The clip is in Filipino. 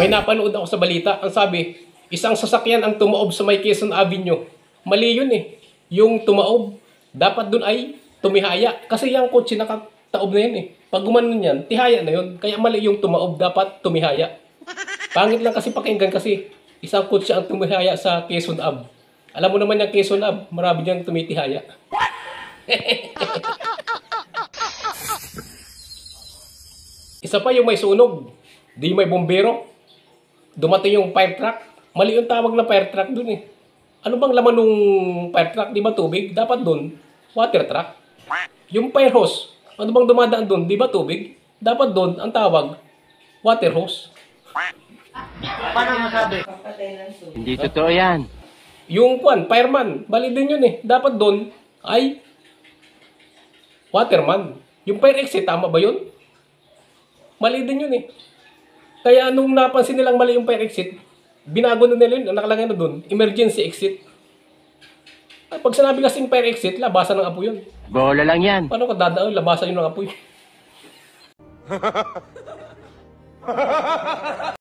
May napanood ako sa balita. Ang sabi, isang sasakyan ang tumaob sa may Quezon Avenue. Mali yun eh. Yung tumaob, dapat dun ay tumihaya. Kasi yung kotse nakataob na yun eh. Pag gumanon yan, tihaya na yun. Kaya mali yung tumaob, dapat tumihaya. Pangit lang kasi pakinggan kasi isang kotse ang tumihaya sa Quezon Ave. Alam mo naman yung Quezon Ave, marami dyan tumitihaya. Isa pa yung may sunog. Di may bombero. Dumating yung fire truck. Mali yung tawag na fire truck dun eh. Ano bang laman nung fire truck? Di ba tubig? Dapat dun, water truck. Yung fire hose, ano bang dumadaan dun? Di ba tubig? Dapat dun, ang tawag, water hose. Paano masabi? Hindi totoo yan. Yung fireman, mali din yun eh. Dapat dun ay waterman. Yung fire exit, tama ba yun? Mali din yun eh. Kaya nung napansin nilang mali yung fire exit, binago na nila yun, nakalagay na dun, emergency exit. Pag sinabi kasing fire exit, labasan ng apoy yun. Bola lang yan. Paano ka dadaan, labasan yun ng apoy?